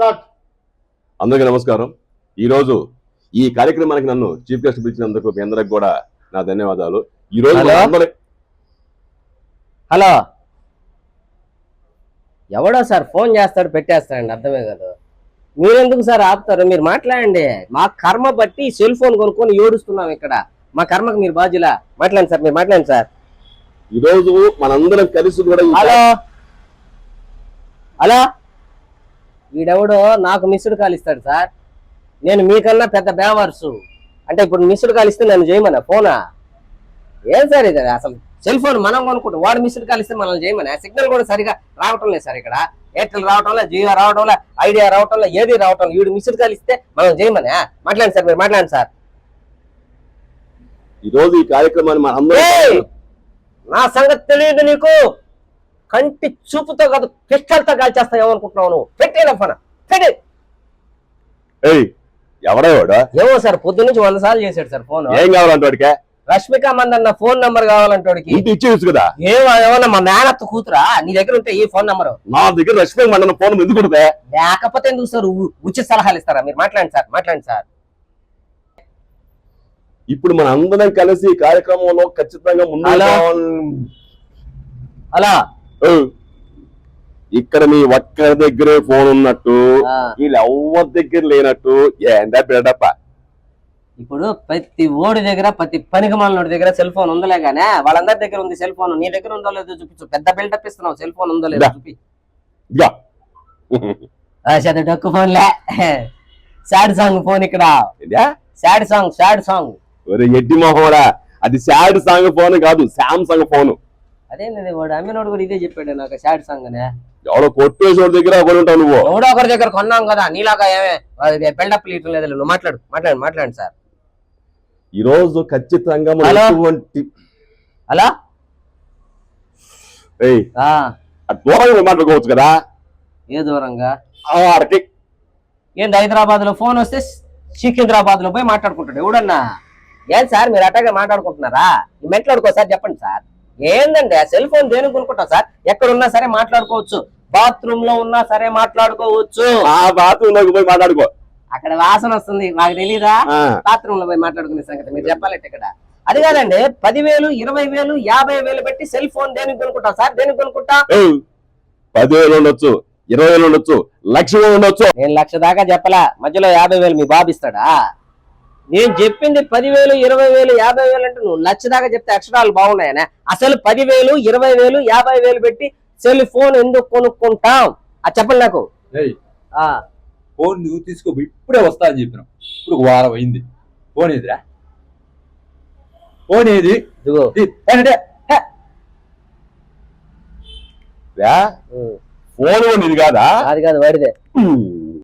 Start. అందరికీ నమస్కారం. ఈరోజు ఈ కార్యక్రమానికి నన్ను చీఫ్ గెస్ట్ పిలిచినందుకు మీ అందరికి కూడా నా ధన్యవాదాలు. ఈ రోజు హలో, ఎవడో సార్ ఫోన్ చేస్తాడు పెట్టేస్తాడండి, అర్థమే కదా. మీరెందుకు సార్ ఆపుతారు? మీరు మాట్లాడండి. మా కర్మ బట్టి సెల్ ఫోన్ కొనుక్కొని ఏడుస్తున్నాం ఇక్కడ. మా కర్మకు మీరు బాధ్యులా? మాట్లాడండి సార్, మీరు మాట్లాడండి సార్. ఈరోజు మనందరం కలిసి కూడా హలో హలో, వీడెవడో నాకు మిస్డ్ కాల్ ఇస్తాడు సార్. నేను మీకన్నా పెద్ద బేవర్సు. అంటే ఇప్పుడు మిస్డ్ కాల్ ఇస్తే నన్ను చేయమన్నా ఫోనా? ఏం సార్ ఇది? అసలు సెల్ ఫోన్ మనం కొనుక్కుంటాం, వాడు మిస్డ్ కాల్ ఇస్తే మనల్ని చేయమని. సిగ్నల్ కూడా సరిగా రావటం లేదు సార్ ఇక్కడ. ఎయిర్టెల్ రావటంలో, జియో రావటంలో, ఐడియా రావటంలో, ఏది రావటం. వీడు మిస్డ్ కాల్ ఇస్తే మనం చేయమని. మాట్లాడండి సార్, మీరు మాట్లాడండి సార్. ఈరోజు ఈ కార్యక్రమాన్ని మనందరం, నా సంగతి తెలియదు నీకు. కంటి చూపుతో కాదు పిస్టల్తో కాల్చేస్తావు ఏమనుకుంటున్నావు నువ్వు? పెట్టేలా ఫోన్ పెట్టి. ఎవడేవాడు? ఏమో సార్, పొద్దు నుంచి 100 సార్లు చేశాడు సార్ ఫోన్. ఏం కావాలంటే రష్మిక మందన్న ఫోన్ నంబర్ కావాలంటోడికి. ఇచ్చేయచ్చు కదా. ఏమన్నా మా మేనత్త కూతురా? నీ దగ్గర ఉంటే ఈ ఫోన్ నంబర్. నా దగ్గర రష్మిక మందన్న ఫోన్ ఎందుకు ఉంటే? లేకపోతే ఎందుకు సార్ ఉచిత సలహాలు ఇస్తారా? మీరు మాట్లాడండి సార్, మాట్లాడండి సార్. ఇప్పుడు మన అందరం కలిసి ఈ కార్యక్రమంలో ఖచ్చితంగా అలా ఇక్కడ మీ ఒక్కరి దగ్గరే ఫోన్ ఉన్నట్టు వీళ్ళు ఎవరి దగ్గర లేనట్టు ఏందా బిడ్డప్ప? ఇప్పుడు ప్రతి ఓడి దగ్గర, ప్రతి పనికి మాలినోడి దగ్గర సెల్ ఫోన్ ఉందలే గానే, వాళ్ళందరి దగ్గర ఉంది సెల్ ఫోన్. నీ దగ్గర ఉందో లేదో చూపించు. పెద్ద బిల్డప్ ఇస్తున్నావు, సెల్ ఫోన్ ఉందో లేదో చూపి. డొక్కు ఫోన్లే, సాడ్ సాంగ్ ఫోన్ ఇక్కడ. Sad song, sad song. ఎడ్డి మొహోడా, అది సాడ్ సాంగ్ ఫోన్ కాదు, సామ్సంగ్ ఫోన్. అదేంది వాడు అమ్మినోడు కూడా ఇదే చెప్పాడు నాకు, సాడ్ సాంగ్ అనే. ఎవడో కొట్టేసోడి దగ్గర ఉంటావు నువ్వు. ఎవడో ఒకరి దగ్గర కొన్నాం కదా, నీలాగా ఏమే బిల్డప్ లీటర్ లేదు. నువ్వు మాట్లాడండి సార్. ఈ రోజు ఖచ్చితంగా అలా దూరంగా మాట్లాడుకోవచ్చు కదా. ఏ దూరంగా? ఏంది హైదరాబాద్ లో ఫోన్ వస్తే సికింద్రాబాద్ లో పోయి మాట్లాడుకుంటాడు ఎవడన్నా? ఏం సార్ మీరు అట్టగా మాట్లాడుకుంటున్నారా? మాట్లాడుకో సార్, చెప్పండి సార్. ఏందండి ఆ సెల్ ఫోన్ దేనికి కొనుక్కుంటాం సార్? ఎక్కడున్నా సరే మాట్లాడుకోవచ్చు. బాత్రూమ్ లో ఉన్నా సరే మాట్లాడుకోవచ్చు. బాత్రూమ్ లోకి పోయి మాట్లాడుకో. అక్కడ వాసన వస్తుంది, మాకు తెలీదా? బాత్రూమ్ లో పోయి మాట్లాడుకునే సంగతి మీరు చెప్పాలంటే ఇక్కడ. అది కాదండి, 10,000, 20,000, 50,000 పెట్టి సెల్ ఫోన్ దేనికి కొనుక్కుంటాం సార్? దేనికి కొనుక్కుంటా? 10,000 ఉండొచ్చు, 20,000 ఉండొచ్చు, 1,00,000 ఉండొచ్చు. నేను 1,00,000 దాకా చెప్పలా, మధ్యలో 50,000 మీ బాబు ఇస్తాడా? నేను చెప్పింది 10,000, 20,000, 50,000 అంటే నువ్వు 1,00,000 దాకా చెప్తే అక్షరాలు బాగున్నాయనే. అసలు 10,000, 20,000, 50,000 పెట్టి సెల్ ఫోన్ ఎందుకు కొనుక్కుంటాం? అది చెప్పండి నాకు. ఫోన్ నువ్వు తీసుకో, ఇప్పుడే వస్తా అని చెప్పినావు. ఇప్పుడు 1 వారం అయింది. ఫోన్ ఏదిరా? ఫోన్ ఏది? ఫోన్ ఇది కాదా? అది కాదు, వాడిదే.